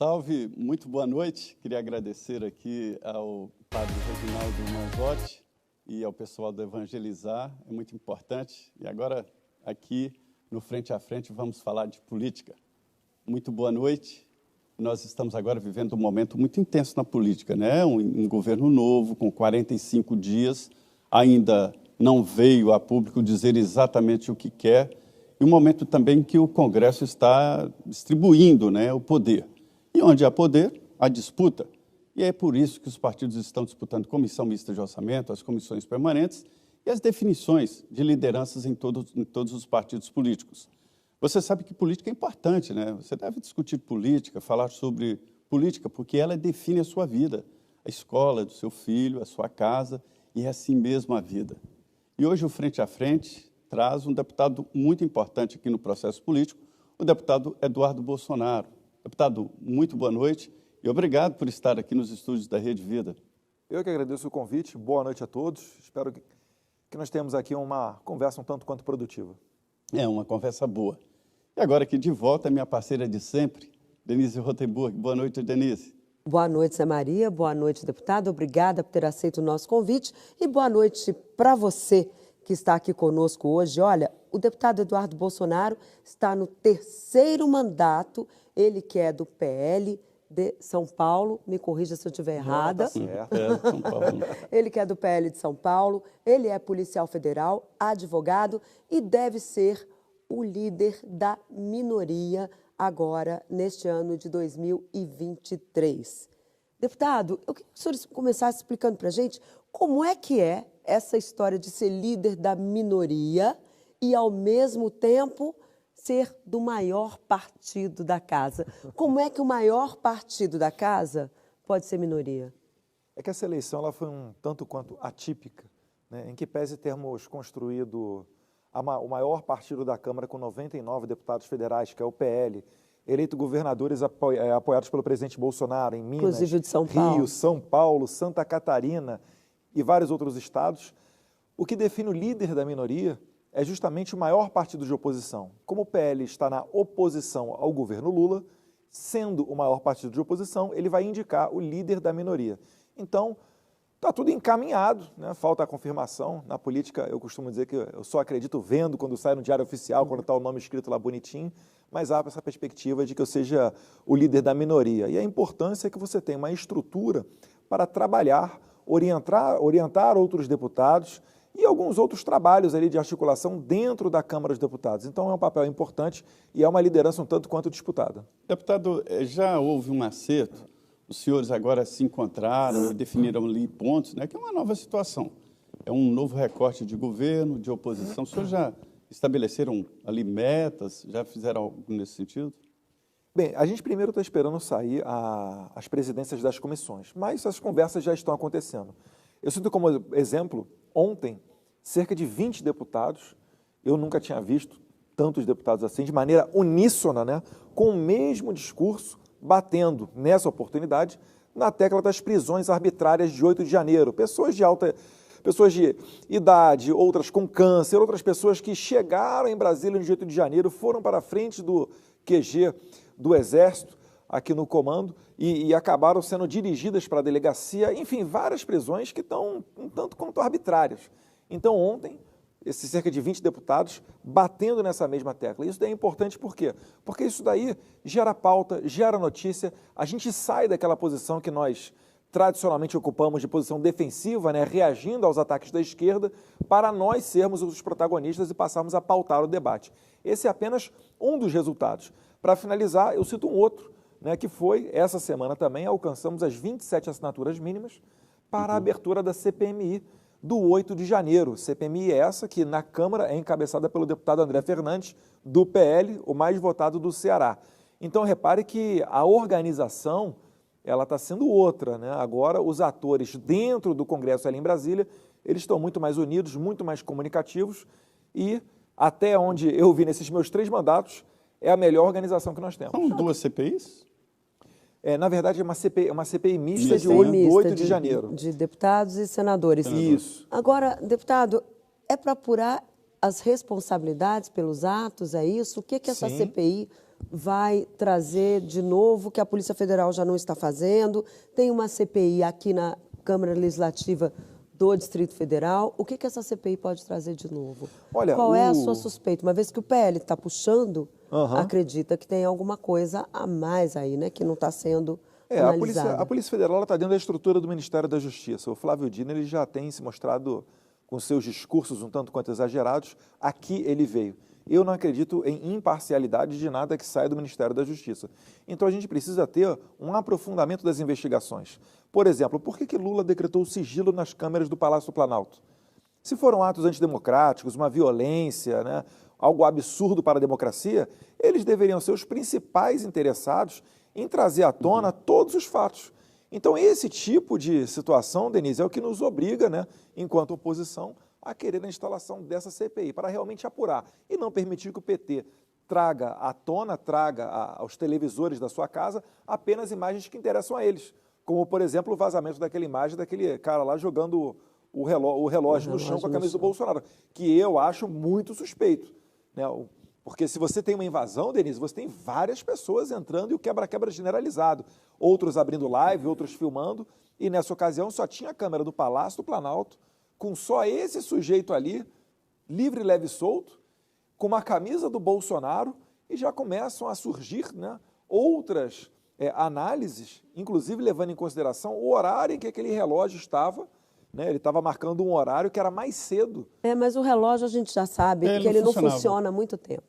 Salve, muito boa noite. Queria agradecer aqui ao padre Reginaldo Manzotti e ao pessoal do Evangelizar, é muito importante. E agora, aqui no Frente a Frente, vamos falar de política. Muito boa noite. Nós estamos agora vivendo um momento muito intenso na política, né? Um governo novo, com 45 dias, ainda não veio a público dizer exatamente o que quer, e um momento também que o Congresso está distribuindo, né, o poder. E onde há poder, há disputa. E é por isso que os partidos estão disputando comissão mista de orçamento, as comissões permanentes e as definições de lideranças em todos os partidos políticos. Você sabe que política é importante, né? Você deve discutir política, falar sobre política, porque ela define a sua vida, a escola do seu filho, a sua casa, e é assim mesmo a vida. E hoje o Frente a Frente traz um deputado muito importante aqui no processo político, o deputado Eduardo Bolsonaro. Deputado, muito boa noite e obrigado por estar aqui nos estúdios da Rede Vida. Eu que agradeço o convite, boa noite a todos. Espero que nós tenhamos aqui uma conversa um tanto quanto produtiva. É uma conversa boa. E agora aqui de volta, a minha parceira de sempre, Denise Rotenburg. Boa noite, Denise. Boa noite, Zé Maria. Boa noite, deputado. Obrigada por ter aceito o nosso convite. E boa noite para você que está aqui conosco hoje. Olha, o deputado Eduardo Bolsonaro está no 3º mandato, ele que é do PL de São Paulo, me corrija se eu estiver errada. São Paulo. Ele que é do PL de São Paulo, ele é policial federal, advogado e deve ser o líder da minoria agora, neste ano de 2023. Deputado, eu queria que o senhor começasse explicando para a gente como é que é essa história de ser líder da minoria e, ao mesmo tempo, ser do maior partido da casa. Como é que o maior partido da casa pode ser minoria? É que essa eleição ela foi um tanto quanto atípica, né? Em que pese termos construído o maior partido da Câmara com 99 deputados federais, que é o PL, eleito governadores apoiados pelo presidente Bolsonaro em Minas, inclusive de São Paulo. Rio, São Paulo, Santa Catarina e vários outros estados. O que define o líder da minoria é justamente o maior partido de oposição. Como o PL está na oposição ao governo Lula, sendo o maior partido de oposição, ele vai indicar o líder da minoria. Então, está tudo encaminhado, né? Falta a confirmação. Na política, eu costumo dizer que eu só acredito vendo quando sai no Diário Oficial, quando está o nome escrito lá bonitinho, mas há essa perspectiva de que eu seja o líder da minoria. E a importância é que você tenha uma estrutura para trabalhar, orientar outros deputados e alguns outros trabalhos ali de articulação dentro da Câmara dos Deputados. Então, é um papel importante e é uma liderança um tanto quanto disputada. Deputado, já houve um acerto, os senhores agora se encontraram e definiram ali pontos, né, que é uma nova situação. É um novo recorte de governo, de oposição. Os senhores já estabeleceram ali metas, já fizeram algo nesse sentido? Bem, a gente primeiro está esperando sair as presidências das comissões, mas as conversas já estão acontecendo. Eu cito como exemplo, ontem, cerca de 20 deputados, eu nunca tinha visto tantos deputados assim, de maneira uníssona, né, com o mesmo discurso, batendo nessa oportunidade na tecla das prisões arbitrárias de 8 de janeiro. Pessoas de idade, outras com câncer, outras pessoas que chegaram em Brasília no dia 8 de janeiro, foram para a frente do QG do Exército, aqui no comando, e acabaram sendo dirigidas para a delegacia, enfim, várias prisões que estão um tanto quanto arbitrárias. Então, ontem, esses cerca de 20 deputados batendo nessa mesma tecla. Isso daí é importante por quê? Porque isso daí gera pauta, gera notícia, a gente sai daquela posição que nós tradicionalmente ocupamos de posição defensiva, né, reagindo aos ataques da esquerda, para nós sermos os protagonistas e passarmos a pautar o debate. Esse é apenas um dos resultados. Para finalizar, eu cito um outro, né, que foi, essa semana também, alcançamos as 27 assinaturas mínimas para a abertura da CPMI do 8 de janeiro. CPMI essa que na Câmara é encabeçada pelo deputado André Fernandes, do PL, o mais votado do Ceará. Então, repare que a organização ela está sendo outra, né? Agora, os atores dentro do Congresso ali em Brasília, eles estão muito mais unidos, muito mais comunicativos e, até onde eu vi nesses meus 3 mandatos, é a melhor organização que nós temos. São 2 CPIs? Na verdade, é uma CPI mista de 8 de janeiro. De deputados e senadores. Isso. Agora, deputado, é para apurar as responsabilidades pelos atos, é isso? O que essa Sim. CPI vai trazer de novo, que a Polícia Federal já não está fazendo. Tem uma CPI aqui na Câmara Legislativa do Distrito Federal. O que essa CPI pode trazer de novo? Olha, qual é a sua suspeita? Uma vez que o PL está puxando, acredita que tem alguma coisa a mais aí, né, que não está sendo analisada. A Polícia Federal está dentro da estrutura do Ministério da Justiça. O Flávio Dino ele já tem se mostrado com seus discursos um tanto quanto exagerados. Aqui ele veio. Eu não acredito em imparcialidade de nada que saia do Ministério da Justiça. Então a gente precisa ter um aprofundamento das investigações. Por exemplo, por que Lula decretou o sigilo nas câmeras do Palácio do Planalto? Se foram atos antidemocráticos, uma violência, né, algo absurdo para a democracia, eles deveriam ser os principais interessados em trazer à tona todos os fatos. Então esse tipo de situação, Denise, é o que nos obriga, né, enquanto oposição, a querer a instalação dessa CPI, para realmente apurar e não permitir que o PT traga à tona, traga aos televisores da sua casa apenas imagens que interessam a eles, como, por exemplo, o vazamento daquela imagem daquele cara lá jogando o relógio no chão com a camisa do Bolsonaro, que eu acho muito suspeito, né? Porque se você tem uma invasão, Denise, você tem várias pessoas entrando e o quebra-quebra generalizado, outros abrindo live, outros filmando, e nessa ocasião só tinha a câmera do Palácio do Planalto, com só esse sujeito ali, livre, leve e solto, com uma camisa do Bolsonaro, e já começam a surgir, né, outras análises, inclusive levando em consideração o horário em que aquele relógio estava, né, ele estava marcando um horário que era mais cedo. Mas o relógio a gente já sabe que ele não funciona há muito tempo.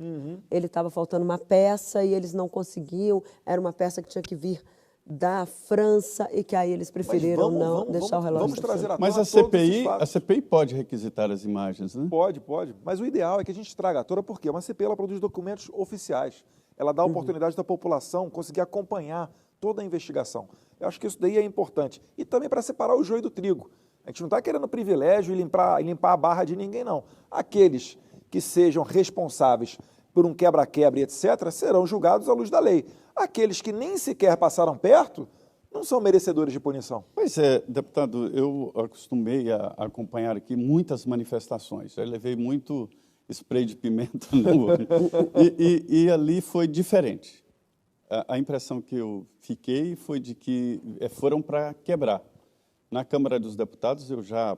Ele estava faltando uma peça e eles não conseguiam, era uma peça que tinha que vir da França e que aí eles preferiram não deixar o relógio. Vamos trazer à tona Mas a CPI pode requisitar as imagens, né? Pode. Mas o ideal é que a gente traga à tona, porque uma CPI ela produz documentos oficiais. Ela dá a oportunidade da população conseguir acompanhar toda a investigação. Eu acho que isso daí é importante. E também para separar o joio do trigo. A gente não está querendo privilégio e limpar a barra de ninguém, não. Aqueles que sejam responsáveis por um quebra-quebra e etc., serão julgados à luz da lei. Aqueles que nem sequer passaram perto não são merecedores de punição. Pois é, deputado, eu acostumei a acompanhar aqui muitas manifestações. Eu levei muito spray de pimenta no olho. E ali foi diferente. A impressão que eu fiquei foi de que foram para quebrar. Na Câmara dos Deputados eu já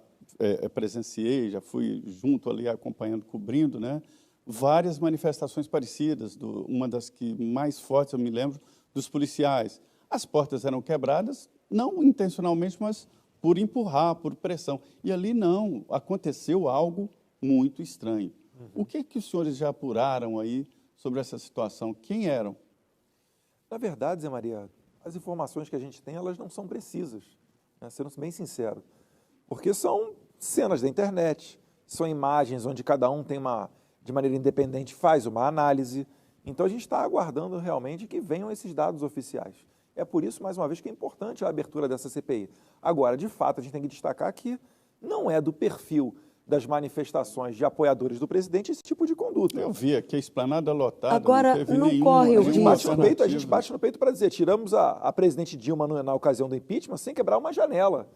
presenciei, já fui junto ali acompanhando, cobrindo, né, várias manifestações parecidas, uma das que mais fortes eu me lembro, dos policiais. As portas eram quebradas, não intencionalmente, mas por empurrar, por pressão. E ali não, aconteceu algo muito estranho. O que os senhores já apuraram aí sobre essa situação? Quem eram? Na verdade, Zé Maria, as informações que a gente tem, elas não são precisas, né, sendo bem sincero, porque são cenas da internet, são imagens onde cada um tem de maneira independente, faz uma análise. Então, a gente está aguardando realmente que venham esses dados oficiais. É por isso, mais uma vez, que é importante a abertura dessa CPI. Agora, de fato, a gente tem que destacar que não é do perfil das manifestações de apoiadores do presidente esse tipo de conduta. Eu vi aqui a esplanada lotada. Agora, não corre o risco. A gente bate no peito para dizer, tiramos a presidente Dilma na ocasião do impeachment sem quebrar uma janela.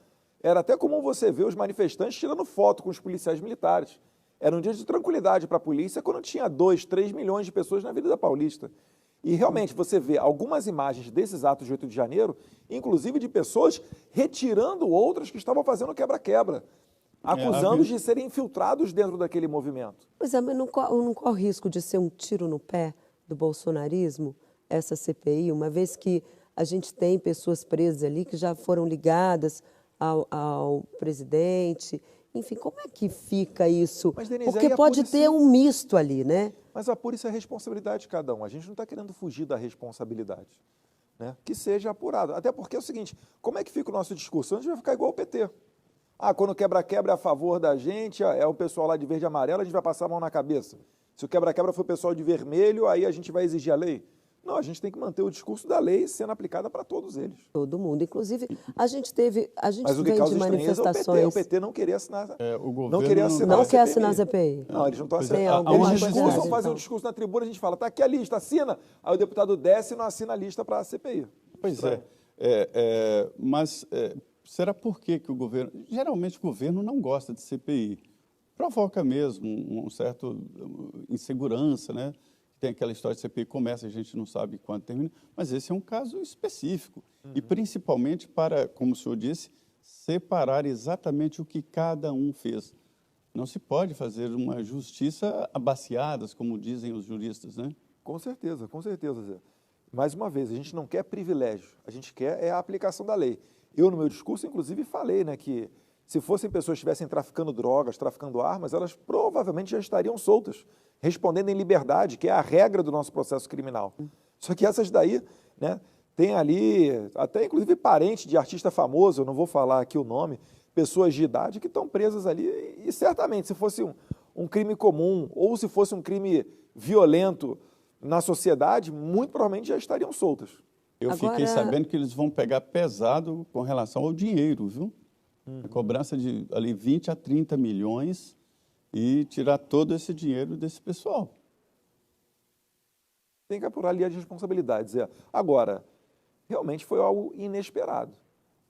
Era até comum você ver os manifestantes tirando foto com os policiais militares. Era um dia de tranquilidade para a polícia quando tinha 2, 3 milhões de pessoas na Avenida Paulista. E realmente você vê algumas imagens desses atos de 8 de janeiro, inclusive de pessoas retirando outras que estavam fazendo quebra-quebra, acusando de serem infiltrados dentro daquele movimento. Pois é, mas não corre risco de ser um tiro no pé do bolsonarismo, essa CPI, uma vez que a gente tem pessoas presas ali que já foram ligadas ao presidente. Enfim, como é que fica isso? Mas, Denise, porque pode ter um misto ali, né? Mas apura-se a responsabilidade de cada um. A gente não está querendo fugir da responsabilidade, né? Que seja apurado. Até porque é o seguinte, como é que fica o nosso discurso? A gente vai ficar igual o PT. Quando o quebra-quebra é a favor da gente, é o pessoal lá de verde e amarelo, a gente vai passar a mão na cabeça. Se o quebra-quebra for o pessoal de vermelho, aí a gente vai exigir a lei. Não, a gente tem que manter o discurso da lei sendo aplicada para todos eles. Todo mundo. Inclusive, a gente vem de O manifestações. PT não queria assinar. O governo não quer assinar a CPI. Não, eles não estão assinando. Eles discursam, fazem um discurso na tribuna, a gente fala, está aqui a lista, assina. Aí o deputado desce e não assina a lista para a CPI. Pois mas será por que o governo... Geralmente o governo não gosta de CPI. Provoca mesmo um certo insegurança, né? tem aquela história de CPI começa, a gente não sabe quando termina, mas esse é um caso específico. E principalmente para, como o senhor disse, separar exatamente o que cada um fez. Não se pode fazer uma justiça abaciadas, como dizem os juristas, né? Com certeza, Zé. Mais uma vez, a gente não quer privilégio, a gente quer a aplicação da lei. Eu, no meu discurso, inclusive, falei, né, que se fossem pessoas que estivessem traficando drogas, traficando armas, elas provavelmente já estariam soltas, respondendo em liberdade, que é a regra do nosso processo criminal. Só que essas daí, né, tem ali, até inclusive parente de artista famoso, eu não vou falar aqui o nome, pessoas de idade que estão presas ali, e certamente, se fosse um crime comum, ou se fosse um crime violento na sociedade, muito provavelmente já estariam soltas. Eu fiquei sabendo que eles vão pegar pesado com relação ao dinheiro, viu? A cobrança de ali 20 a 30 milhões e tirar todo esse dinheiro desse pessoal. Tem que apurar ali as responsabilidades. Agora, realmente foi algo inesperado.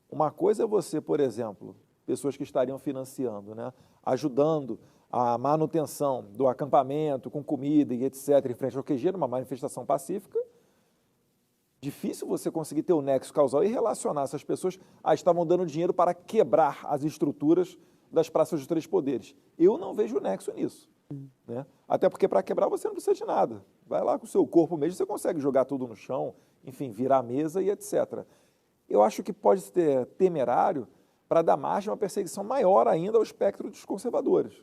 Uma coisa é você, por exemplo, pessoas que estariam financiando, né, ajudando a manutenção do acampamento com comida e etc., em frente ao QG, numa manifestação pacífica. Difícil você conseguir ter o nexo causal e relacionar essas pessoas estavam dando dinheiro para quebrar as estruturas das praças dos três poderes. Eu não vejo nexo nisso. Né? Até porque para quebrar você não precisa de nada. Vai lá com o seu corpo mesmo, você consegue jogar tudo no chão, enfim, virar a mesa e etc. Eu acho que pode ser temerário para dar margem a uma perseguição maior ainda ao espectro dos conservadores.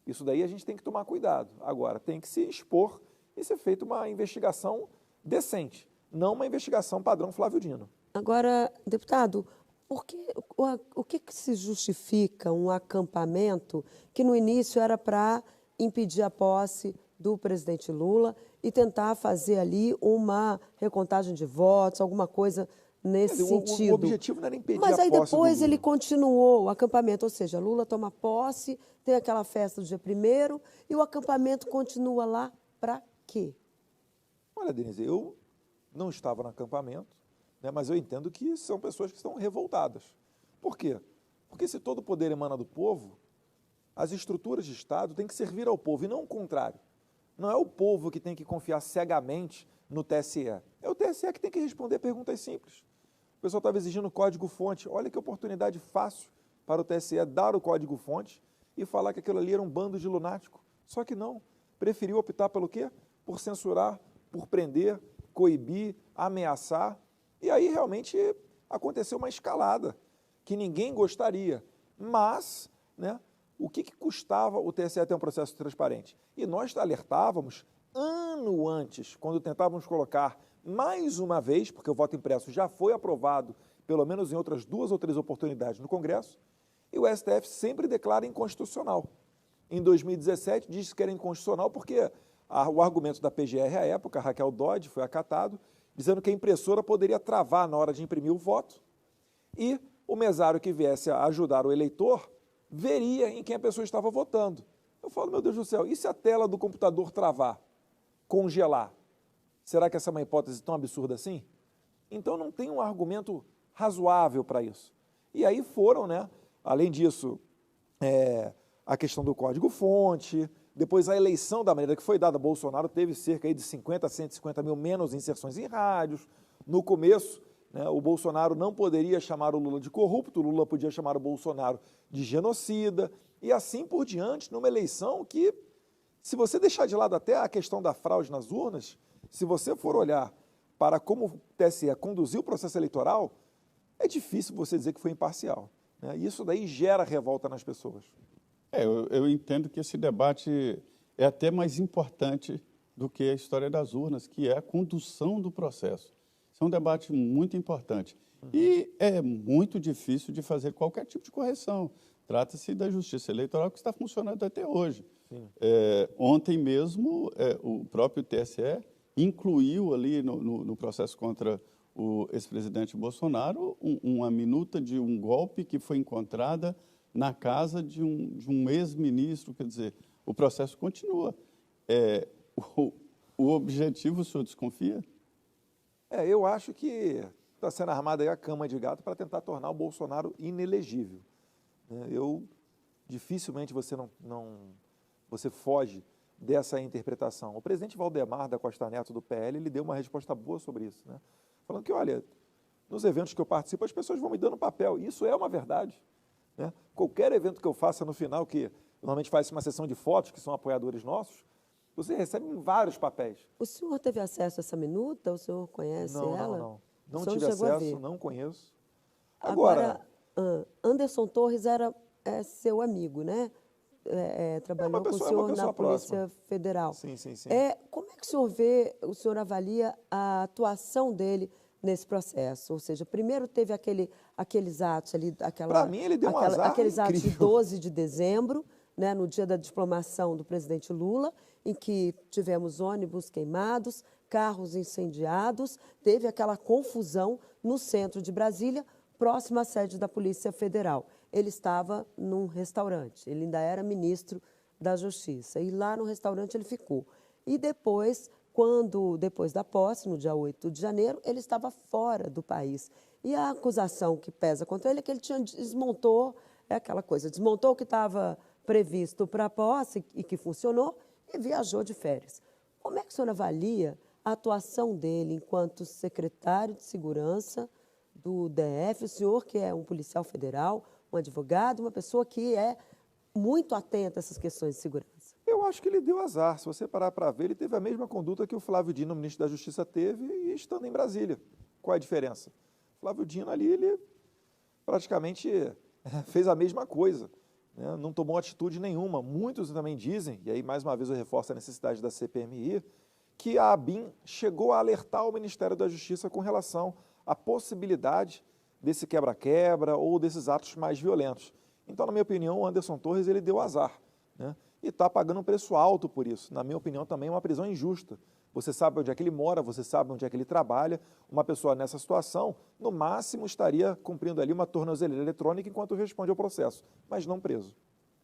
Isso daí a gente tem que tomar cuidado. Agora, tem que se expor e ser feita uma investigação decente, não uma investigação padrão Flávio Dino. Agora, deputado, o que se justifica um acampamento que no início era para impedir a posse do presidente Lula e tentar fazer ali uma recontagem de votos, alguma coisa nesse sentido? O objetivo não era impedir a posse. Mas aí depois ele continuou o acampamento, ou seja, Lula toma posse, tem aquela festa do dia 1º e o acampamento continua lá para quê? Olha, Denise, eu não estava no acampamento, né, mas eu entendo que são pessoas que estão revoltadas. Por quê? Porque se todo o poder emana do povo, as estruturas de Estado têm que servir ao povo e não o contrário. Não é o povo que tem que confiar cegamente no TSE. É o TSE que tem que responder perguntas simples. O pessoal estava exigindo código-fonte. Olha que oportunidade fácil para o TSE dar o código-fonte e falar que aquilo ali era um bando de lunático. Só que não. Preferiu optar pelo quê? Por censurar, por prender, coibir, ameaçar. E aí realmente aconteceu uma escalada que ninguém gostaria. Mas, né, o que custava o TSE ter um processo transparente? E nós alertávamos ano antes, quando tentávamos colocar mais uma vez, porque o voto impresso já foi aprovado, pelo menos em outras 2 ou 3 oportunidades no Congresso, e o STF sempre declara inconstitucional. Em 2017, disse que era inconstitucional porque o argumento da PGR à época, Raquel Dodge, foi acatado, dizendo que a impressora poderia travar na hora de imprimir o voto e o mesário que viesse a ajudar o eleitor veria em quem a pessoa estava votando. Eu falo, meu Deus do céu, e se a tela do computador travar, congelar? Será que essa é uma hipótese tão absurda assim? Então não tem um argumento razoável para isso. E aí foram, né? Além disso, a questão do código-fonte, depois a eleição da maneira que foi dada, Bolsonaro teve cerca aí de 50 a 150 mil menos inserções em rádios. No começo, né, o Bolsonaro não poderia chamar o Lula de corrupto, o Lula podia chamar o Bolsonaro de genocida, e assim por diante, numa eleição que, se você deixar de lado até a questão da fraude nas urnas, se você for olhar para como o TSE conduziu o processo eleitoral, é difícil você dizer que foi imparcial. Né? E isso daí gera revolta nas pessoas. Eu entendo que esse debate é até mais importante do que a história das urnas, que é a condução do processo. Isso é um debate muito importante. E é muito difícil de fazer qualquer tipo de correção. Trata-se da justiça eleitoral que está funcionando até hoje. Ontem mesmo, o próprio TSE incluiu ali no processo contra o ex-presidente Bolsonaro uma minuta de um golpe que foi encontrada na casa de um ex-ministro. Quer dizer, o processo continua. O objetivo, o senhor desconfia? Eu acho que está sendo armada aí a cama de gato para tentar tornar o Bolsonaro inelegível. Dificilmente você você foge dessa interpretação. O presidente Valdemar da Costa Neto, do PL, ele deu uma resposta boa sobre isso, né? Falando que, olha, nos eventos que eu participo, as pessoas vão me dando papel. Isso é uma verdade, né? Qualquer evento que eu faça no final, que normalmente faz uma sessão de fotos, que são apoiadores nossos, você recebe vários papéis. O senhor teve acesso a essa minuta? O senhor conhece ela? Não O senhor tive chegou a acesso, ver? não conheço. Agora, Anderson Torres é seu amigo, né? Trabalhou com o senhor na Polícia Federal. Sim, sim, sim. Como é que o senhor avalia a atuação dele nesse processo? Ou seja, primeiro teve aqueles atos ali, para mim, ele deu um azar aqueles atos de incrível. 12 de dezembro, né, no dia da diplomação do presidente Lula, em que tivemos ônibus queimados, carros incendiados, teve aquela confusão no centro de Brasília, próximo à sede da Polícia Federal. Ele estava num restaurante, ele ainda era ministro da Justiça, e lá no restaurante ele ficou. E depois da posse, no dia 8 de janeiro, ele estava fora do país. E a acusação que pesa contra ele é que ele desmontou o que estava previsto para a posse e que funcionou e viajou de férias. Como é que o senhor avalia a atuação dele enquanto secretário de Segurança do DF, o senhor que é um policial federal, um advogado, uma pessoa que é muito atenta a essas questões de segurança? Eu acho que ele deu azar. Se você parar para ver, ele teve a mesma conduta que o Flávio Dino, ministro da Justiça, teve e estando em Brasília. Qual é a diferença? O Flávio Dino ali, ele praticamente fez a mesma coisa, né? Não tomou atitude nenhuma. Muitos também dizem, e aí mais uma vez eu reforço a necessidade da CPMI, que a ABIN chegou a alertar o Ministério da Justiça com relação à possibilidade desse quebra-quebra ou desses atos mais violentos. Então, na minha opinião, o Anderson Torres ele deu azar, né? E está pagando um preço alto por isso. Na minha opinião, também é uma prisão injusta. Você sabe onde é que ele mora, você sabe onde é que ele trabalha. Uma pessoa nessa situação, no máximo, estaria cumprindo ali uma tornozeleira eletrônica enquanto responde ao processo, mas não preso.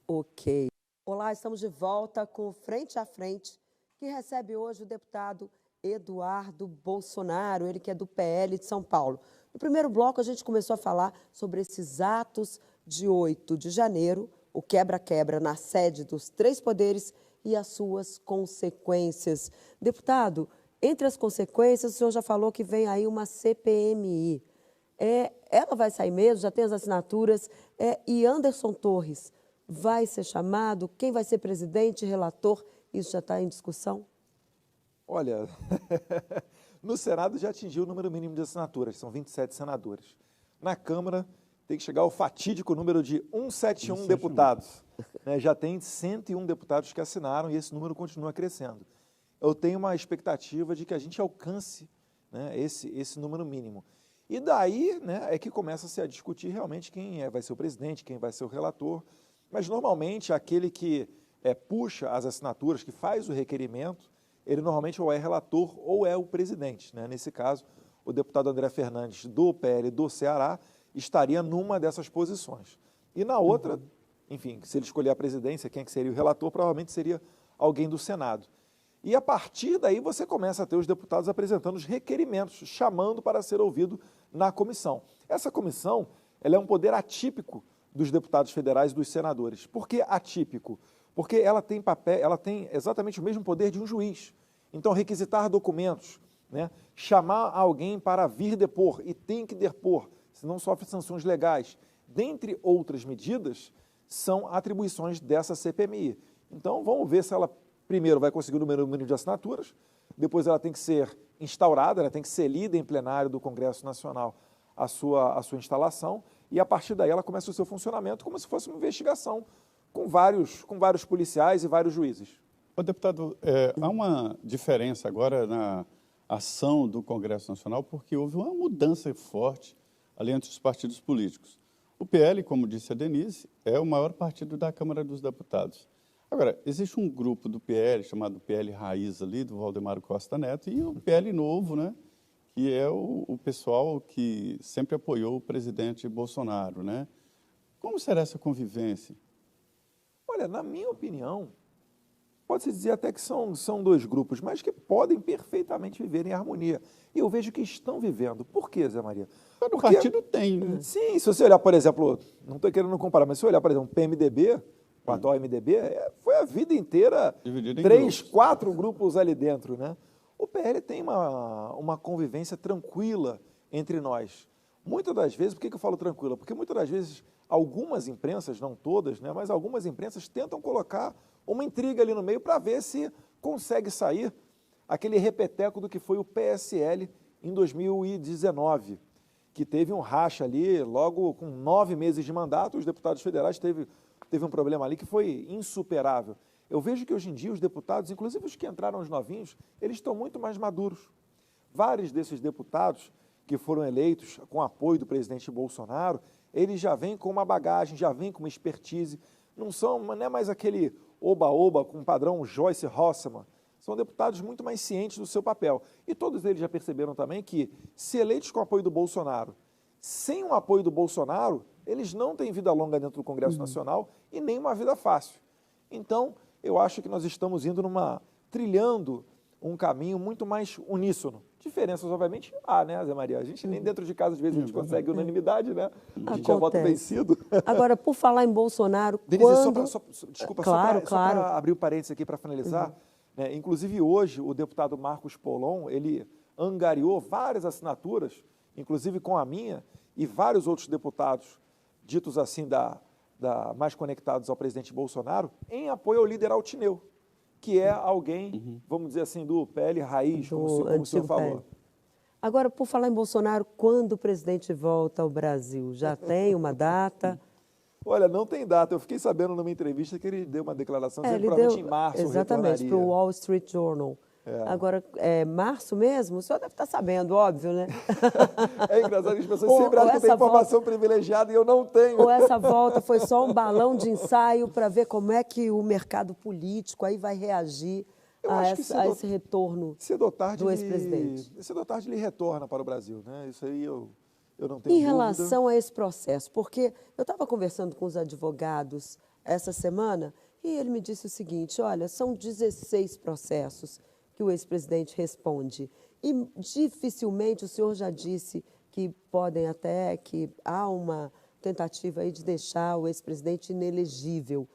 Ok. Olá, estamos de volta com Frente a Frente, que recebe hoje o deputado Eduardo Bolsonaro, ele que é do PL de São Paulo. No primeiro bloco, a gente começou a falar sobre esses atos de 8 de janeiro, o quebra-quebra na sede dos três poderes e as suas consequências. Deputado, entre as consequências, o senhor já falou que vem aí uma CPMI. Ela vai sair mesmo, já tem as assinaturas, e Anderson Torres vai ser chamado? Quem vai ser presidente, relator? Isso já está em discussão? Olha, no Senado já atingiu o número mínimo de assinaturas, são 27 senadores. Na Câmara tem que chegar ao fatídico número de 171 deputados. Né? Já tem 101 deputados que assinaram e esse número continua crescendo. Eu tenho uma expectativa de que a gente alcance, né, esse número mínimo. E daí, né, é que começa-se a discutir realmente quem vai ser o presidente, quem vai ser o relator. Mas, normalmente, aquele que puxa as assinaturas, que faz o requerimento, ele normalmente ou é relator ou é o presidente, né? Nesse caso, o deputado André Fernandes, do PL do Ceará, estaria numa dessas posições. E na outra, enfim, se ele escolher a presidência, quem é que seria o relator, provavelmente seria alguém do Senado. E a partir daí você começa a ter os deputados apresentando os requerimentos, chamando para ser ouvido na comissão. Essa comissão, ela é um poder atípico dos deputados federais e dos senadores. Por que atípico? Porque ela tem exatamente o mesmo poder de um juiz. Então, requisitar documentos, né, chamar alguém para vir depor, e tem que depor, senão sofre sanções legais, dentre outras medidas, são atribuições dessa CPMI. Então, vamos ver se ela, primeiro, vai conseguir o número mínimo de assinaturas, depois ela tem que ser instaurada, ela tem que ser lida em plenário do Congresso Nacional a sua instalação, e a partir daí ela começa o seu funcionamento como se fosse uma investigação com vários policiais e vários juízes. Ô, deputado, há uma diferença agora na ação do Congresso Nacional, porque houve uma mudança forte ali entre os partidos políticos. O PL, como disse a Denise, é o maior partido da Câmara dos Deputados. Agora, existe um grupo do PL, chamado PL Raiz ali, do Valdemar Costa Neto, e o PL Novo, né, que é o pessoal que sempre apoiou o presidente Bolsonaro, né? Como será essa convivência? Olha, na minha opinião, pode-se dizer até que são dois grupos, mas que podem perfeitamente viver em harmonia. E eu vejo que estão vivendo. Por quê, Zé Maria? O partido tem, né? Sim, se você olhar, por exemplo, não estou querendo comparar, mas se você olhar, por exemplo, o PMDB, com a atual MDB, foi a vida inteira, Dividido em 3, grupos. 4 grupos ali dentro, né? O PL tem uma convivência tranquila entre nós. Muitas das vezes, por que eu falo tranquila? Porque muitas das vezes, algumas imprensas, não todas, né, mas algumas imprensas tentam colocar uma intriga ali no meio para ver se consegue sair aquele repeteco do que foi o PSL em 2019, que teve um racha ali, logo com 9 meses de mandato, os deputados federais teve um problema ali que foi insuperável. Eu vejo que hoje em dia os deputados, inclusive os que entraram os novinhos, eles estão muito mais maduros. Vários desses deputados que foram eleitos com apoio do presidente Bolsonaro, eles já vêm com uma bagagem, já vêm com uma expertise, não é mais aquele oba-oba com padrão Joyce Hossermann, são deputados muito mais cientes do seu papel. E todos eles já perceberam também que, se eleitos com apoio do Bolsonaro, sem o apoio do Bolsonaro, eles não têm vida longa dentro do Congresso Nacional e nem uma vida fácil. Então, eu acho que nós estamos trilhando um caminho muito mais uníssono. Diferenças, obviamente, há, né, Zé Maria? A gente nem dentro de casa, às vezes, a gente consegue unanimidade, né? A gente já vota vencido. Agora, por falar em Bolsonaro, Denise, quando... desculpa, claro, só claro. para abrir o parênteses aqui para finalizar, né, inclusive hoje o deputado Marcos Polon, ele angariou várias assinaturas, inclusive com a minha, e vários outros deputados, ditos assim, mais conectados ao presidente Bolsonaro, em apoio ao líder Altineu, que é alguém, vamos dizer assim, do PL raiz, como o senhor falou. Agora, por falar em Bolsonaro, quando o presidente volta ao Brasil? Já tem uma data? Olha, não tem data. Eu fiquei sabendo numa entrevista que ele deu uma declaração dizendo que provavelmente em março exatamente, para o Wall Street Journal. Agora, é março mesmo? O senhor deve estar sabendo, óbvio, né? É engraçado que as pessoas sempre acham que tem informação privilegiada e eu não tenho. Ou essa volta foi só um balão de ensaio para ver como é que o mercado político aí vai reagir a esse retorno do ex-presidente? Cedo ou tarde ele retorna para o Brasil, né? Isso aí eu não tenho Em dúvida. relação a esse processo, porque eu estava conversando com os advogados essa semana e ele me disse o seguinte, olha, são 16 processos que o ex-presidente responde. E dificilmente, o senhor já disse que que há uma tentativa aí de deixar o ex-presidente inelegível.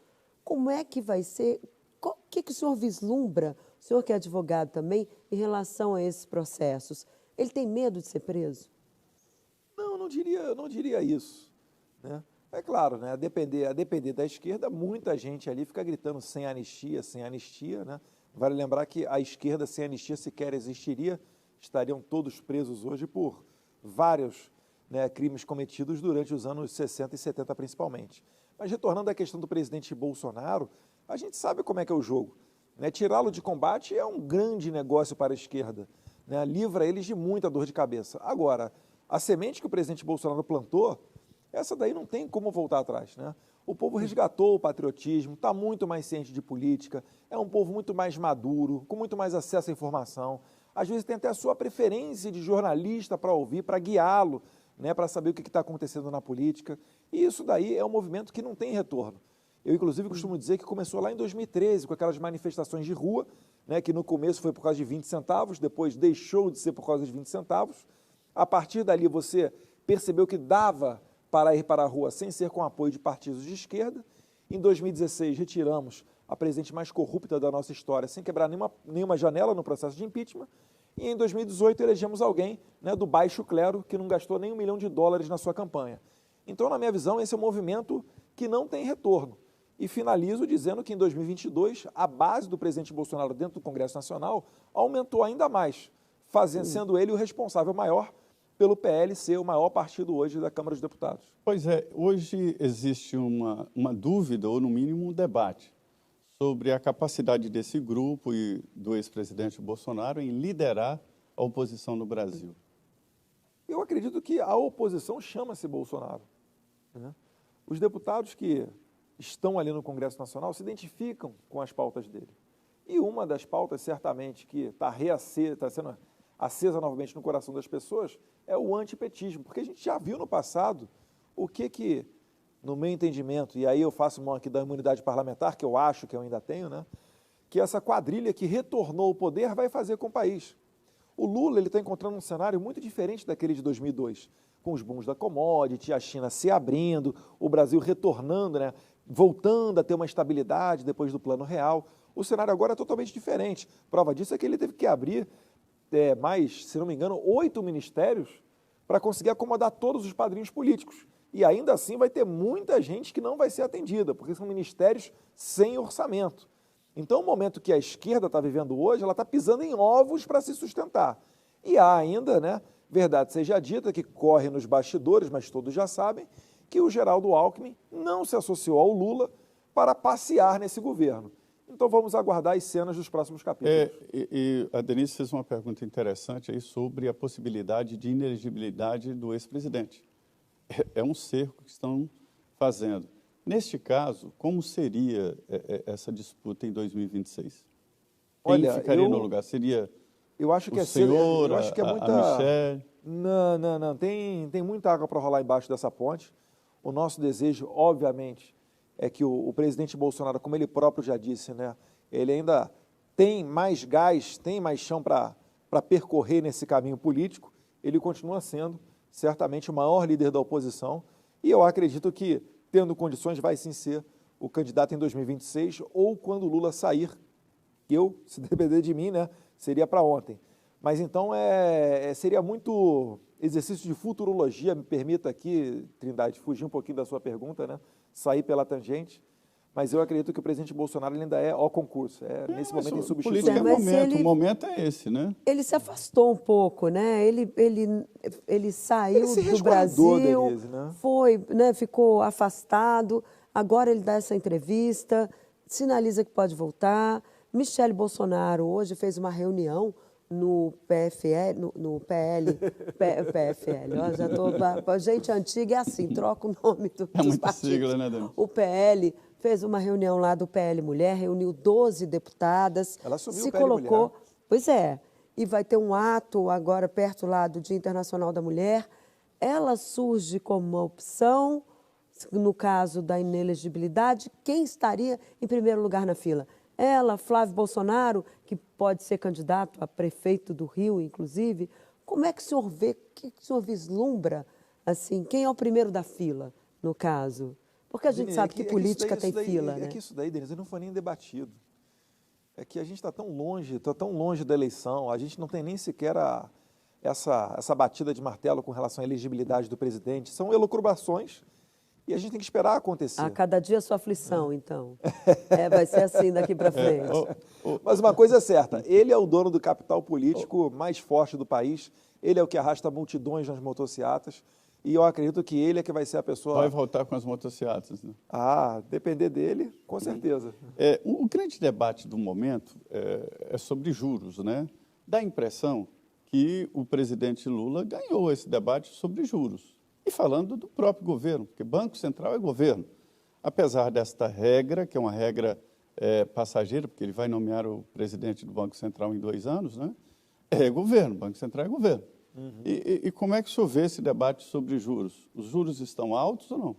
Como é que vai ser? O que o senhor vislumbra, o senhor que é advogado também, em relação a esses processos? Ele tem medo de ser preso? Não, não diria isso, né? É claro, né? A depender da esquerda, muita gente ali fica gritando sem anistia, né? Vale lembrar que a esquerda sem anistia sequer existiria, estariam todos presos hoje por vários, né, crimes cometidos durante os anos 60 e 70 principalmente. Mas retornando à questão do presidente Bolsonaro, a gente sabe como é que é o jogo, né? Tirá-lo de combate é um grande negócio para a esquerda, né? Livra eles de muita dor de cabeça. Agora, a semente que o presidente Bolsonaro plantou, essa daí não tem como voltar atrás, né? O povo resgatou o patriotismo, está muito mais ciente de política, é um povo muito mais maduro, com muito mais acesso à informação. Às vezes tem até a sua preferência de jornalista para ouvir, para guiá-lo, né, para saber o que está acontecendo na política. E isso daí é um movimento que não tem retorno. Eu, inclusive, costumo dizer que começou lá em 2013, com aquelas manifestações de rua, né, que no começo foi por causa de 20 centavos, depois deixou de ser por causa de 20 centavos. A partir dali você percebeu que dava para ir para a rua sem ser com apoio de partidos de esquerda. Em 2016, retiramos a presidente mais corrupta da nossa história, sem quebrar nenhuma janela no processo de impeachment. E em 2018, elegemos alguém, né, do baixo clero, que não gastou nem $1 milhão na sua campanha. Então, na minha visão, esse é um movimento que não tem retorno. E finalizo dizendo que em 2022, a base do presidente Bolsonaro dentro do Congresso Nacional aumentou ainda mais, sendo ele o responsável maior pelo PL ser o maior partido hoje da Câmara dos Deputados. Pois é, hoje existe uma dúvida, ou no mínimo um debate, sobre a capacidade desse grupo e do ex-presidente Bolsonaro em liderar a oposição no Brasil. Eu acredito que a oposição chama-se Bolsonaro, né? Os deputados que estão ali no Congresso Nacional se identificam com as pautas dele. E uma das pautas, certamente, que está sendo acesa novamente no coração das pessoas, é o antipetismo, porque a gente já viu no passado o que, no meu entendimento, e aí eu faço mão aqui da imunidade parlamentar, que eu acho que eu ainda tenho, né, que essa quadrilha que retornou ao poder vai fazer com o país. O Lula está encontrando um cenário muito diferente daquele de 2002, com os booms da commodity, a China se abrindo, o Brasil retornando, né, voltando a ter uma estabilidade depois do Plano Real. O cenário agora é totalmente diferente. Prova disso é que ele teve que abrir mais, se não me engano, 8 ministérios para conseguir acomodar todos os padrinhos políticos. E ainda assim vai ter muita gente que não vai ser atendida, porque são ministérios sem orçamento. Então, o momento que a esquerda está vivendo hoje, ela está pisando em ovos para se sustentar. E há ainda, né, verdade seja dita, que corre nos bastidores, mas todos já sabem, que o Geraldo Alckmin não se associou ao Lula para passear nesse governo. Então, vamos aguardar as cenas dos próximos capítulos. E a Denise fez uma pergunta interessante aí sobre a possibilidade de inelegibilidade do ex-presidente. É um cerco que estão fazendo. Neste caso, como seria essa disputa em 2026? Quem ficaria no lugar? Seria eu acho que o senhor, eu acho que é muita... a Michelle? Não. Tem muita água para rolar embaixo dessa ponte. O nosso desejo, obviamente, é que o presidente Bolsonaro, como ele próprio já disse, né, ele ainda tem mais gás, tem mais chão para percorrer nesse caminho político. Ele continua sendo, certamente, o maior líder da oposição. E eu acredito que, tendo condições, vai sim ser o candidato em 2026 ou quando o Lula sair. Eu, se depender de mim, né, seria para ontem. Mas então seria muito exercício de futurologia, me permita aqui, Trindade, fugir um pouquinho da sua pergunta, né, sair pela tangente. Mas eu acredito que o presidente Bolsonaro ainda é ao concurso, nesse momento insubstituível. Política é momento, o momento é esse, né? Ele se afastou um pouco, né? Ele saiu do Brasil, Denise, né? foi, né, ficou afastado, agora ele dá essa entrevista, sinaliza que pode voltar. Michele Bolsonaro hoje fez uma reunião no PFL, PFL, ó, já estou, gente antiga é assim, troca o nome dos muita partidos. Sigla, né, Denise? O PL fez uma reunião lá do PL Mulher, reuniu 12 deputadas. Ela assumiu se o PL colocou, Mulher. Pois é, e vai ter um ato agora perto lá do Dia Internacional da Mulher. Ela surge como uma opção, no caso da inelegibilidade, quem estaria em primeiro lugar na fila? Ela, Flávio Bolsonaro, que pode ser candidato a prefeito do Rio, inclusive. Como é que o senhor vê, o que o senhor vislumbra, assim, quem é o primeiro da fila, no caso? Porque a gente sabe que política tem fila, né? É que isso daí, Denise, não foi nem debatido. É que a gente está tão longe da eleição, a gente não tem nem sequer essa batida de martelo com relação à elegibilidade do presidente. São elucubrações e a gente tem que esperar acontecer. A cada dia a sua aflição, então. Vai ser assim daqui para frente. Mas uma coisa é certa, ele é o dono do capital político mais forte do país, ele é o que arrasta multidões nas motocicletas, e eu acredito que ele é que vai ser a pessoa... Vai voltar com as motocicletas, né? Depender dele, com certeza. O grande debate do momento é sobre juros, né? Dá a impressão que o presidente Lula ganhou esse debate sobre juros. E falando do próprio governo, porque Banco Central é governo. Apesar desta regra, que é uma regra passageira, porque ele vai nomear o presidente do Banco Central em 2 anos, né? É governo, Banco Central é governo. Uhum. E como é que o senhor vê esse debate sobre juros? Os juros estão altos ou não?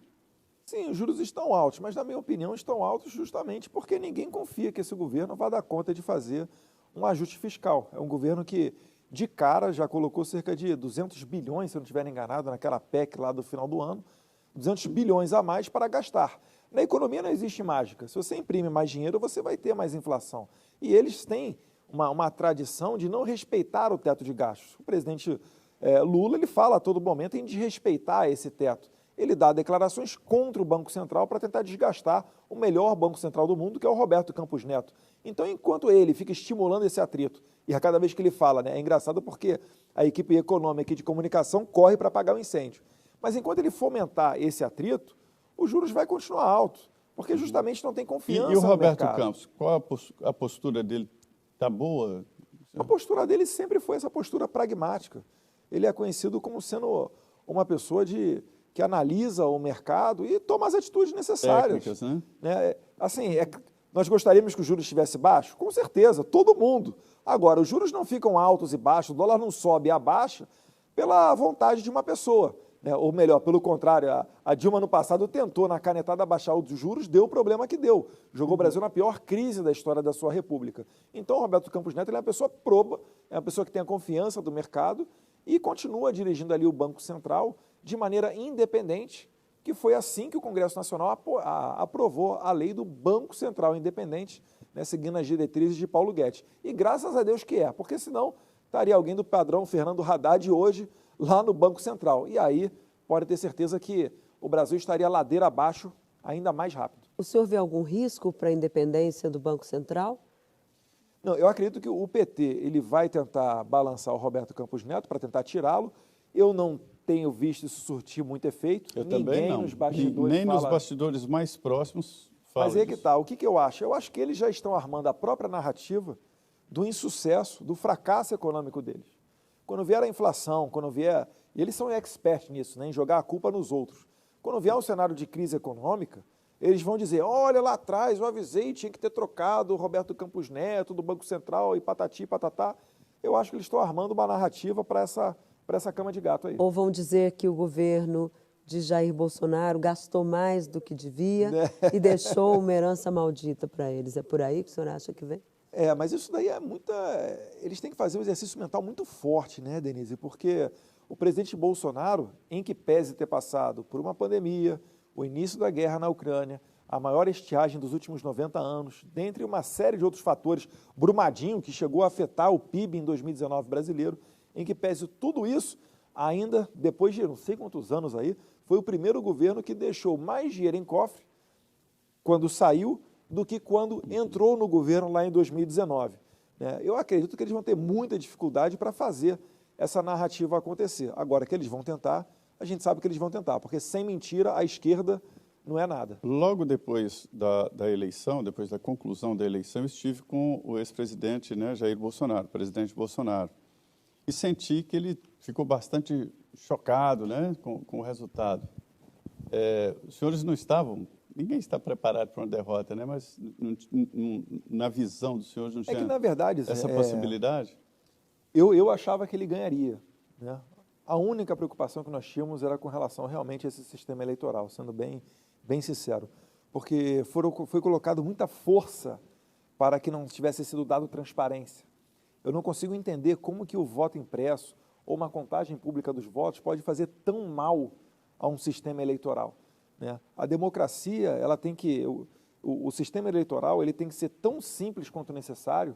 Sim, os juros estão altos, mas, na minha opinião, estão altos justamente porque ninguém confia que esse governo vai dar conta de fazer um ajuste fiscal. É um governo que, de cara, já colocou cerca de 200 bilhões, se eu não estiver enganado, naquela PEC lá do final do ano, 200 bilhões a mais para gastar. Na economia não existe mágica. Se você imprime mais dinheiro, você vai ter mais inflação. E eles têm uma tradição de não respeitar o teto de gastos. O presidente Lula, ele fala a todo momento em desrespeitar esse teto. Ele dá declarações contra o Banco Central para tentar desgastar o melhor Banco Central do mundo, que é o Roberto Campos Neto. Então, enquanto ele fica estimulando esse atrito, e a cada vez que ele fala, né, é engraçado porque a equipe econômica e de comunicação corre para apagar o incêndio. Mas enquanto ele fomentar esse atrito, os juros vai continuar altos, porque justamente não tem confiança no mercado. E o Roberto mercado. Campos, qual a postura dele? Está boa? A postura dele sempre foi essa postura pragmática. Ele é conhecido como sendo uma pessoa que analisa o mercado e toma as atitudes necessárias. Técnicas, né? Assim, nós gostaríamos que os juros estivessem baixos? Com certeza, todo mundo. Agora, os juros não ficam altos e baixos, o dólar não sobe e abaixa pela vontade de uma pessoa. Ou melhor, pelo contrário, a Dilma no passado tentou na canetada baixar os juros, deu o problema que deu. Jogou o Brasil na pior crise da história da sua república. Então, o Roberto Campos Neto ele é uma pessoa proba, é uma pessoa que tem a confiança do mercado e continua dirigindo ali o Banco Central de maneira independente, que foi assim que o Congresso Nacional aprovou a lei do Banco Central Independente, né, seguindo as diretrizes de Paulo Guedes. E graças a Deus que é, porque senão estaria alguém do padrão Fernando Haddad hoje lá no Banco Central. E aí pode ter certeza que o Brasil estaria ladeira abaixo ainda mais rápido. O senhor vê algum risco para a independência do Banco Central? Não, eu acredito que o PT ele vai tentar balançar o Roberto Campos Neto para tentar tirá-lo. Eu não tenho visto isso surtir muito efeito. Eu também não. Nos bastidores nem nos bastidores mais próximos fala Mas aí disso. que tá. O que eu acho? Eu acho que eles já estão armando a própria narrativa do insucesso, do fracasso econômico deles. Quando vier a inflação, quando vier... E eles são experts nisso, né, em jogar a culpa nos outros. Quando vier um cenário de crise econômica, eles vão dizer, olha, lá atrás eu avisei, tinha que ter trocado o Roberto Campos Neto do Banco Central e patati e patatá. Eu acho que eles estão armando uma narrativa para essa cama de gato aí. Ou vão dizer que o governo de Jair Bolsonaro gastou mais do que devia e deixou uma herança maldita para eles. É por aí que o senhor acha que vem? Mas isso daí é muita... Eles têm que fazer um exercício mental muito forte, né, Denise? Porque o presidente Bolsonaro, em que pese ter passado por uma pandemia, o início da guerra na Ucrânia, a maior estiagem dos últimos 90 anos, dentre uma série de outros fatores, Brumadinho, que chegou a afetar o PIB em 2019 brasileiro, em que pese tudo isso, ainda, depois de não sei quantos anos aí, foi o primeiro governo que deixou mais dinheiro em cofre quando saiu do que quando entrou no governo lá em 2019. Eu acredito que eles vão ter muita dificuldade para fazer essa narrativa acontecer. Agora, que eles vão tentar, a gente sabe que eles vão tentar, porque sem mentira a esquerda não é nada. Logo depois da eleição, depois da conclusão da eleição, eu estive com o ex-presidente, né, Jair Bolsonaro, presidente Bolsonaro, e senti que ele ficou bastante chocado, né, com o resultado. Os senhores não estavam, ninguém está preparado para uma derrota, né, mas na visão dos senhores não tinha que, na verdade, essa possibilidade? Eu achava que ele ganharia, né? A única preocupação que nós tínhamos era com relação realmente a esse sistema eleitoral, sendo bem sincero, porque foi colocado muita força para que não tivesse sido dado transparência. Eu não consigo entender como que o voto impresso ou uma contagem pública dos votos pode fazer tão mal a um sistema eleitoral, né? A democracia, ela tem que... O sistema eleitoral ele tem que ser tão simples quanto necessário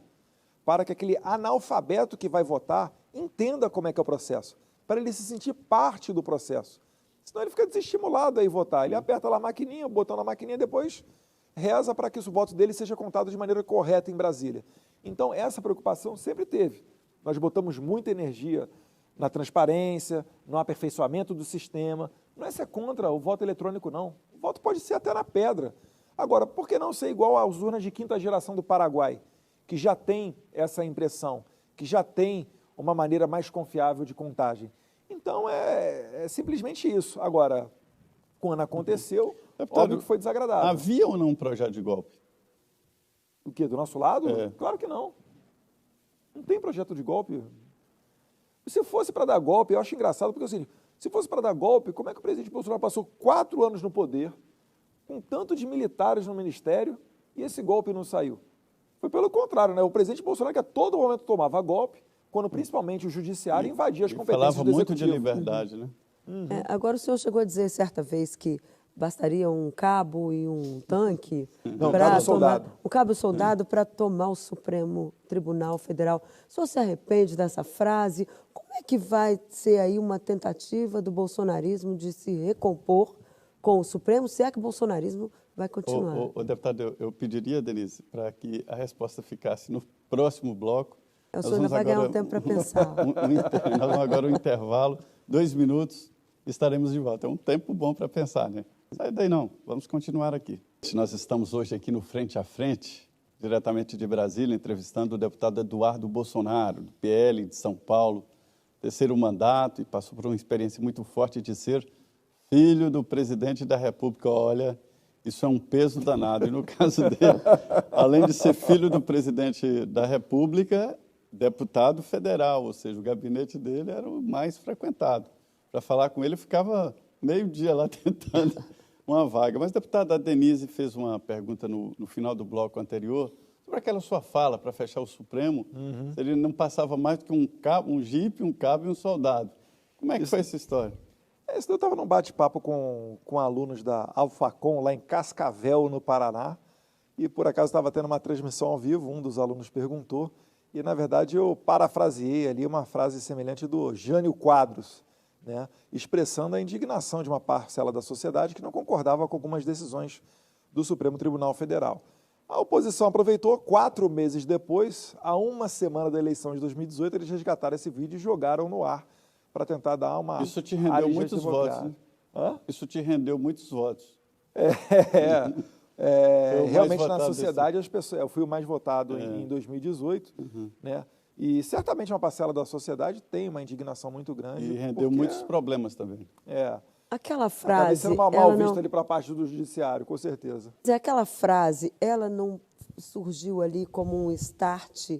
para que aquele analfabeto que vai votar entenda como é que é o processo, para ele se sentir parte do processo. Senão ele fica desestimulado a ir votar. Ele aperta lá a maquininha, o botão na maquininha, depois reza para que o voto dele seja contado de maneira correta em Brasília. Então, essa preocupação sempre teve. Nós botamos muita energia na transparência, no aperfeiçoamento do sistema. Não é ser contra o voto eletrônico, não. O voto pode ser até na pedra. Agora, por que não ser igual às urnas de quinta geração do Paraguai, que já tem essa impressão, que já tem uma maneira mais confiável de contagem? Então, é simplesmente isso. Agora, quando aconteceu, óbvio que foi desagradável. Havia ou não um projeto de golpe? O quê? Do nosso lado? Claro que não. Não tem projeto de golpe. Se fosse para dar golpe, eu acho engraçado, porque assim, se fosse para dar golpe, como é que o presidente Bolsonaro passou 4 anos no poder, com tanto de militares no ministério, e esse golpe não saiu? Foi pelo contrário, né? O presidente Bolsonaro, que a todo momento tomava golpe, quando principalmente o judiciário invadia as competências do executivo. Falava muito de liberdade, né? Agora o senhor chegou a dizer certa vez que bastaria um cabo e um tanque um cabo soldado para tomar o Supremo Tribunal Federal. O senhor se arrepende dessa frase? Como é que vai ser aí uma tentativa do bolsonarismo de se recompor com o Supremo, se é que o bolsonarismo vai continuar? Deputado, eu pediria, Denise, para que a resposta ficasse no próximo bloco. O senhor ainda vai ganhar um tempo para pensar. Nós vamos agora um intervalo, 2 minutos, estaremos de volta. É um tempo bom para pensar, né? Sai daí não, vamos continuar aqui. Nós estamos hoje aqui no Frente a Frente, diretamente de Brasília, entrevistando o deputado Eduardo Bolsonaro, do PL de São Paulo, 3º mandato, e passou por uma experiência muito forte de ser filho do presidente da República. Olha, isso é um peso danado. E no caso dele, além de ser filho do presidente da República, deputado federal, ou seja, o gabinete dele era o mais frequentado. Para falar com ele, eu ficava meio dia lá tentando uma vaga. Mas, deputada, a Denise fez uma pergunta no final do bloco anterior sobre aquela sua fala para fechar o Supremo. Ele não passava mais do que um jipe, um cabo e um soldado. Como é que foi essa história? Eu estava num bate-papo com alunos da Alfacom, lá em Cascavel, no Paraná, e por acaso estava tendo uma transmissão ao vivo, um dos alunos perguntou, e na verdade eu parafraseei ali uma frase semelhante do Jânio Quadros, né, expressando a indignação de uma parcela da sociedade que não concordava com algumas decisões do Supremo Tribunal Federal. A oposição aproveitou, 4 meses depois, a uma semana da eleição de 2018, eles resgataram esse vídeo e jogaram no ar para tentar dar uma... Isso te rendeu muitos votos, né? Hã? Isso te rendeu muitos votos. Realmente na sociedade as pessoas, eu fui o mais votado em 2018, né? E certamente uma parcela da sociedade tem uma indignação muito grande. E rendeu muitos problemas também. Aquela Acabei frase... sendo mal vista ali para a parte do judiciário, com certeza. Aquela frase, ela não surgiu ali como um start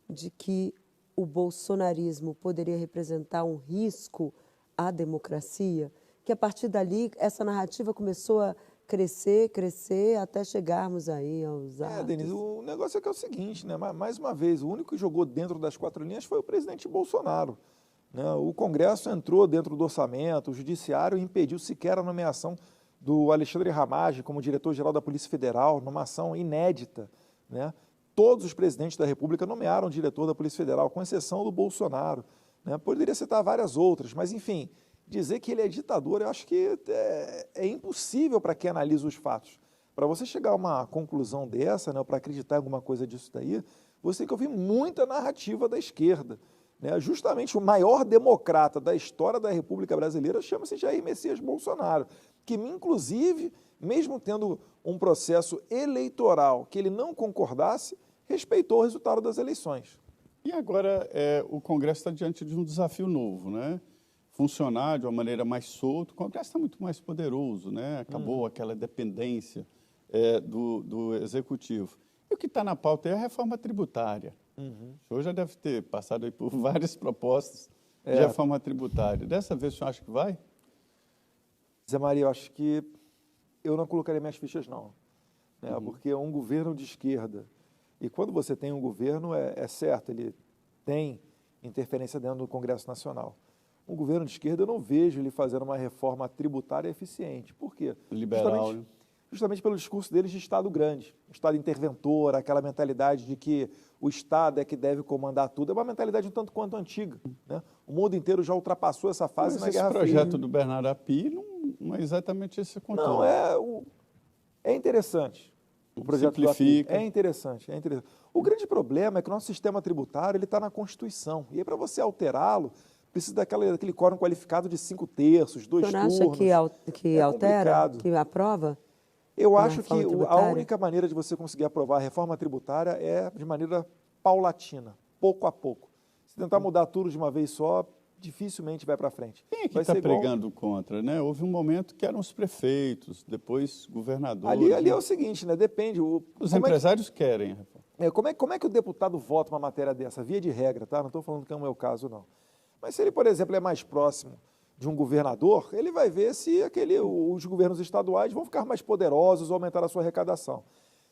de que o bolsonarismo poderia representar um risco à democracia? Que a partir dali, essa narrativa começou a crescer, até chegarmos aí aos atos. Denise, o negócio é que é o seguinte, né? Mais uma vez, o único que jogou dentro das 4 linhas foi o presidente Bolsonaro, né? O Congresso entrou dentro do orçamento, o Judiciário impediu sequer a nomeação do Alexandre Ramagem como diretor-geral da Polícia Federal, numa ação inédita, né? Todos os presidentes da República nomearam o diretor da Polícia Federal, com exceção do Bolsonaro, né? Poderia citar várias outras, mas, enfim, dizer que ele é ditador, eu acho que é impossível para quem analisa os fatos. Para você chegar a uma conclusão dessa, né, para acreditar em alguma coisa disso daí, você tem que ouvir muita narrativa da esquerda, né? Justamente o maior democrata da história da República Brasileira chama-se Jair Messias Bolsonaro, que, inclusive, mesmo tendo um processo eleitoral que ele não concordasse, respeitou o resultado das eleições. E agora o Congresso está diante de um desafio novo, né? Funcionar de uma maneira mais solta. O Congresso está muito mais poderoso, né? Acabou aquela dependência do Executivo. E o que está na pauta é a reforma tributária. O senhor já deve ter passado aí por várias propostas de reforma tributária. Dessa vez o senhor acha que vai? Zé Maria, eu acho que eu não colocaria minhas fichas, não. Né? Porque é um governo de esquerda. E quando você tem um governo, é certo, ele tem interferência dentro do Congresso Nacional. Um governo de esquerda, eu não vejo ele fazendo uma reforma tributária eficiente. Por quê? Liberal, Justamente pelo discurso deles de Estado grande, Estado interventor, aquela mentalidade de que o Estado é que deve comandar tudo. É uma mentalidade um tanto quanto antiga, né? O mundo inteiro já ultrapassou essa fase na Guerra Fria. Esse projeto do Bernardo Api não é exatamente esse conteúdo. Não, é interessante. O projeto simplifica. É interessante. O grande problema é que o nosso sistema tributário está na Constituição. E aí, para você alterá-lo, precisa daquele quórum qualificado de 5/3, 2 turnos. Você acha que altera, complicado. que aprova? Eu acho que a única maneira de você conseguir aprovar a reforma tributária é de maneira paulatina, pouco a pouco. Se tentar mudar tudo de uma vez só, dificilmente vai para frente. Quem é que está pregando contra, né? Houve um momento que eram os prefeitos, depois governadores. Ali é o seguinte, né? Depende. Os empresários querem a reforma. Como é que o deputado vota uma matéria dessa? Via de regra, tá? Não estou falando que é o meu caso, não. Mas se ele, por exemplo, é mais próximo de um governador, ele vai ver se os governos estaduais vão ficar mais poderosos ou aumentar a sua arrecadação.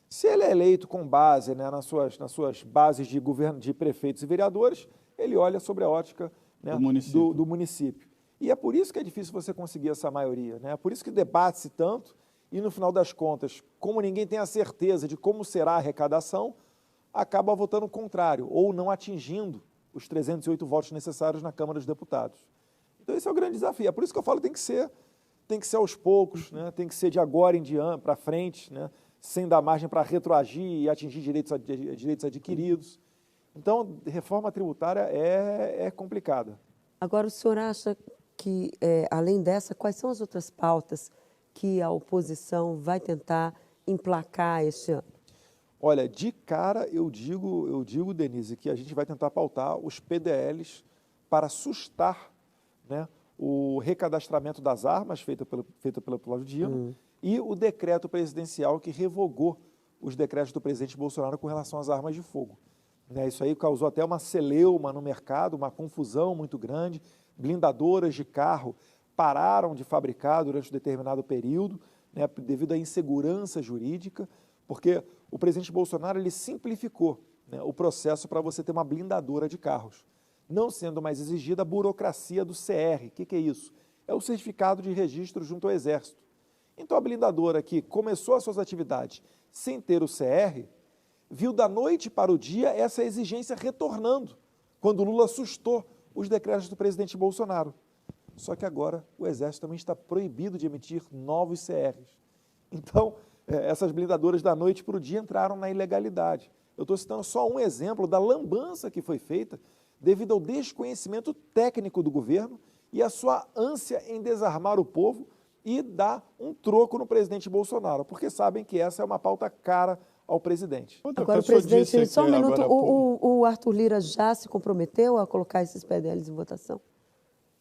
Se ele é eleito com base, né, nas suas bases de governo, de prefeitos e vereadores, ele olha sobre a ótica, né, do município. E é por isso que é difícil você conseguir essa maioria, né? É por isso que debate-se tanto e, no final das contas, como ninguém tem a certeza de como será a arrecadação, acaba votando o contrário ou não atingindo os 308 votos necessários na Câmara dos Deputados. Então esse é o grande desafio. É por isso que eu falo que tem que ser aos poucos, né? Tem que ser de agora em diante para frente, né? Sem dar margem para retroagir e atingir direitos adquiridos. Então, reforma tributária é complicada. Agora, o senhor acha que, além dessa, quais são as outras pautas que a oposição vai tentar emplacar este ano? Olha, de cara eu digo, Denise, que a gente vai tentar pautar os PDLs para sustar, né, o recadastramento das armas feito pelo Flávio Dino e o decreto presidencial que revogou os decretos do presidente Bolsonaro com relação às armas de fogo. Né, isso aí causou até uma celeuma no mercado, uma confusão muito grande. Blindadoras de carro pararam de fabricar durante um determinado período, né, devido à insegurança jurídica, porque o presidente Bolsonaro ele simplificou, né, o processo para você ter uma blindadora de carros, não sendo mais exigida a burocracia do CR. O que é isso? é o certificado de registro junto ao Exército. Então, a blindadora que começou as suas atividades sem ter o CR, viu da noite para o dia essa exigência retornando, quando Lula assustou os decretos do presidente Bolsonaro. Só que agora o Exército também está proibido de emitir novos CRs. Então, essas blindadoras da noite para o dia entraram na ilegalidade. Eu estou citando só um exemplo da lambança que foi feita devido ao desconhecimento técnico do governo e a sua ânsia em desarmar o povo e dar um troco no presidente Bolsonaro, porque sabem que essa é uma pauta cara ao presidente. Agora, o presidente, só um minuto, o Arthur Lira já se comprometeu a colocar esses PDLs em votação?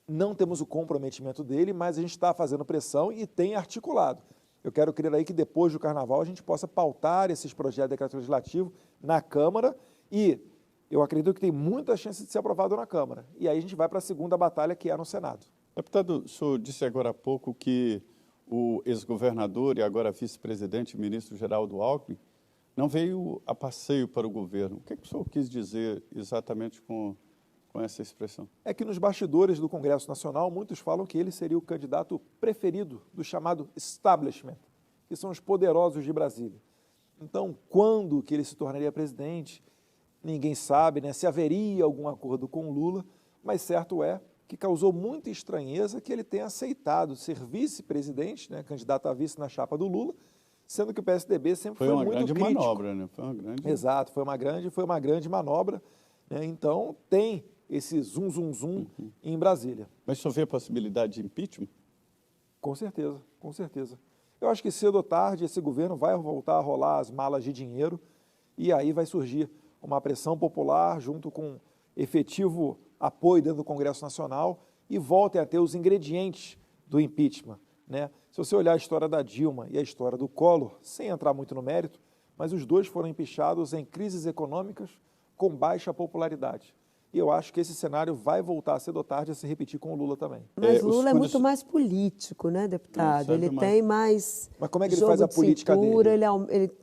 Não temos o comprometimento dele, mas a gente está fazendo pressão e tem articulado. Eu quero crer aí que depois do Carnaval a gente possa pautar esses projetos de decreto legislativo na Câmara e eu acredito que tem muita chance de ser aprovado na Câmara. E aí a gente vai para a segunda batalha, que é no Senado. Deputado, o senhor disse agora há pouco que o ex-governador e agora vice-presidente, ministro Geraldo Alckmin, não veio a passeio para o governo. O que o senhor quis dizer exatamente com essa expressão? É que nos bastidores do Congresso Nacional, muitos falam que ele seria o candidato preferido do chamado establishment, que são os poderosos de Brasília. Então, quando que ele se tornaria presidente, ninguém sabe, né, se haveria algum acordo com Lula, mas certo é que causou muita estranheza que ele tenha aceitado ser vice-presidente, né, candidato a vice na chapa do Lula, sendo que o PSDB sempre foi muito crítico. Foi uma grande manobra, né? Exato, foi uma grande manobra, né? Então, tem esse zum em Brasília. Mas o senhor vê a possibilidade de impeachment? Com certeza, com certeza. Eu acho que cedo ou tarde esse governo vai voltar a rolar as malas de dinheiro e aí vai surgir uma pressão popular junto com efetivo apoio dentro do Congresso Nacional e voltem a ter os ingredientes do impeachment, né? Se você olhar a história da Dilma e a história do Collor, sem entrar muito no mérito, mas os dois foram empichados em crises econômicas com baixa popularidade. E eu acho que esse cenário vai voltar cedo ou tarde a se repetir com o Lula também. Mas Lula é muito mais político, né, deputado? Ele tem mais. Mas como é que ele faz a política dele?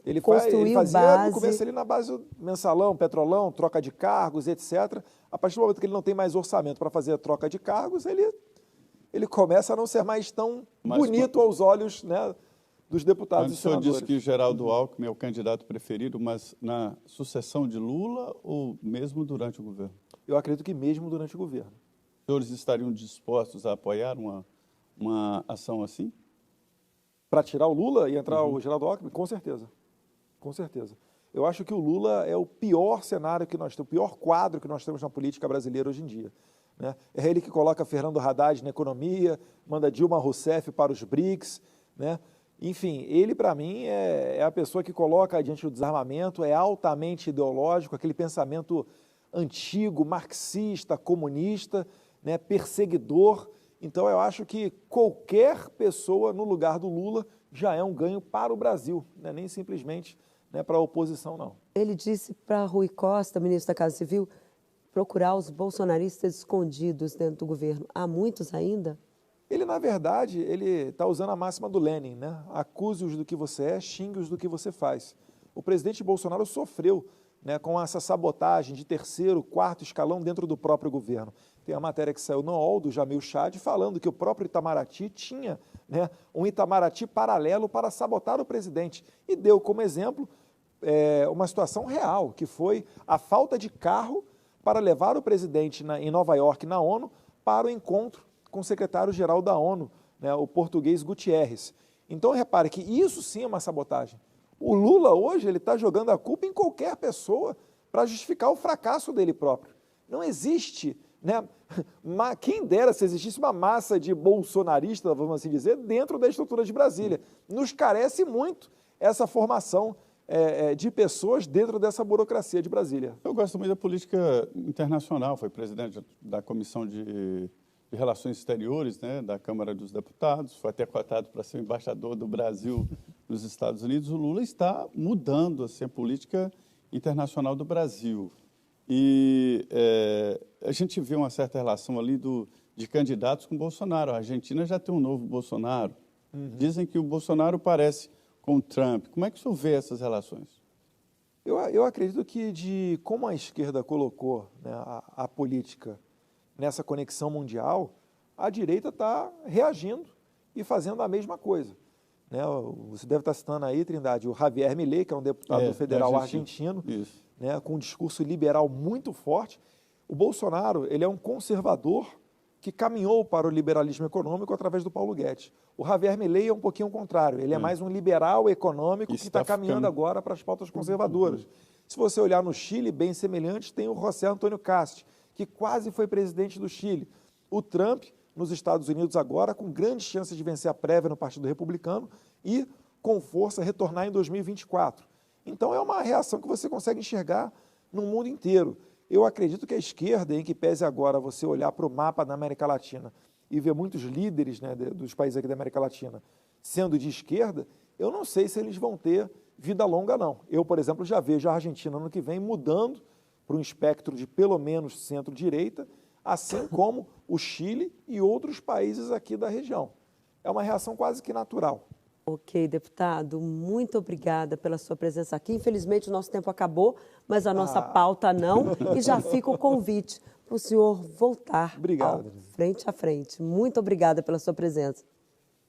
Ele construiu fazia base. No começo ali na base do mensalão, petrolão, troca de cargos, etc. A partir do momento que ele não tem mais orçamento para fazer a troca de cargos, ele começa a não ser mais tão bonito aos olhos, né, dos deputados e senadores. O senhor disse que Geraldo Alckmin é o candidato preferido, mas na sucessão de Lula ou mesmo durante o governo? Eu acredito que mesmo durante o governo. Os senhores estariam dispostos a apoiar uma ação assim? Para tirar o Lula e entrar o Geraldo Alckmin? Com certeza. Com certeza. Eu acho que o Lula é o pior cenário que nós temos, o pior quadro que nós temos na política brasileira hoje em dia, né? É ele que coloca Fernando Haddad na economia, manda Dilma Rousseff para os BRICS, né? Enfim, ele, para mim, é a pessoa que coloca adiante o desarmamento, é altamente ideológico, aquele pensamento antigo, marxista, comunista, né, perseguidor. Então, eu acho que qualquer pessoa no lugar do Lula já é um ganho para o Brasil, né, nem simplesmente, né, para a oposição, não. Ele disse para Rui Costa, ministro da Casa Civil, procurar os bolsonaristas escondidos dentro do governo. Há muitos ainda? Ele, na verdade, ele está usando a máxima do Lenin, né? Acuse-os do que você é, xingue-os do que você faz. O presidente Bolsonaro sofreu, né, com essa sabotagem de terceiro, quarto escalão dentro do próprio governo. Tem a matéria que saiu no UOL, do Jamil Chad, falando que o próprio Itamaraty tinha, né, um Itamaraty paralelo para sabotar o presidente. E deu como exemplo uma situação real, que foi a falta de carro para levar o presidente em Nova York, na ONU, para o encontro com o secretário-geral da ONU, né, o português Gutierrez. Então, repare que isso sim é uma sabotagem. O Lula hoje ele está jogando a culpa em qualquer pessoa para justificar o fracasso dele próprio. Não existe, né? Quem dera se existisse uma massa de bolsonaristas, vamos assim dizer, dentro da estrutura de Brasília. Nos carece muito essa formação de pessoas dentro dessa burocracia de Brasília. Eu gosto muito da política internacional, foi presidente da Comissão de Relações Exteriores, né, da Câmara dos Deputados, foi até cotado para ser o embaixador do Brasil nos Estados Unidos. O Lula está mudando assim, a política internacional do Brasil. E a gente vê uma certa relação ali de candidatos com Bolsonaro. A Argentina já tem um novo Bolsonaro. Dizem que o Bolsonaro parece com o Trump. Como é que o senhor vê essas relações? Eu acredito que como a esquerda colocou, né, a política nessa conexão mundial, a direita está reagindo e fazendo a mesma coisa. Né? Você deve estar citando aí, Trindade, o Javier Milei, que é um deputado federal argentino, né, com um discurso liberal muito forte. O Bolsonaro, ele é um conservador que caminhou para o liberalismo econômico através do Paulo Guedes. O Javier Milei é um pouquinho o contrário, ele é mais um liberal econômico que está caminhando agora para as pautas conservadoras. Se você olhar no Chile, bem semelhante, tem o José Antônio Kast, que quase foi presidente do Chile. O Trump, nos Estados Unidos agora, com grandes chances de vencer a prévia no Partido Republicano e, com força, retornar em 2024. Então, é uma reação que você consegue enxergar no mundo inteiro. Eu acredito que a esquerda, em que pese agora você olhar para o mapa da América Latina e ver muitos líderes, né, dos países aqui da América Latina sendo de esquerda, eu não sei se eles vão ter vida longa, não. Eu, por exemplo, já vejo a Argentina ano que vem mudando para um espectro de pelo menos centro-direita, assim como o Chile e outros países aqui da região. É uma reação quase que natural. Ok, deputado, muito obrigada pela sua presença aqui. Infelizmente, o nosso tempo acabou, mas a nossa pauta não. E já fica o convite para o senhor voltar frente a frente. Muito obrigada pela sua presença.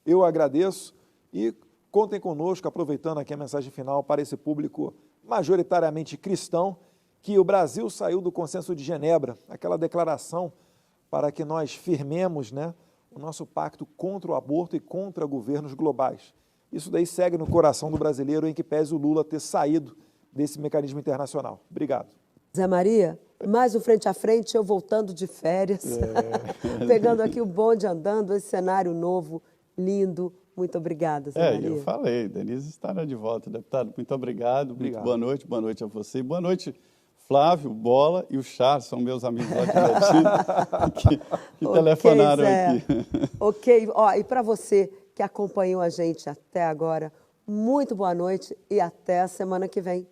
Eu agradeço e contem conosco, aproveitando aqui a mensagem final para esse público majoritariamente cristão, que o Brasil saiu do Consenso de Genebra, aquela declaração para que nós firmemos, né, o nosso pacto contra o aborto e contra governos globais. Isso daí segue no coração do brasileiro, em que pese o Lula ter saído desse mecanismo internacional. Obrigado. Zé Maria, mais um Frente a Frente, eu voltando de férias, pegando aqui o bonde andando, esse cenário novo, lindo. Muito obrigada, Zé Maria. Eu falei, Denise estará de volta, deputado. Muito obrigado. Muito boa noite a você. Boa noite, Flávio, Bola e o Charles, são meus amigos lá de Betim, que telefonaram aqui. Ok, e para você que acompanhou a gente até agora, muito boa noite e até a semana que vem.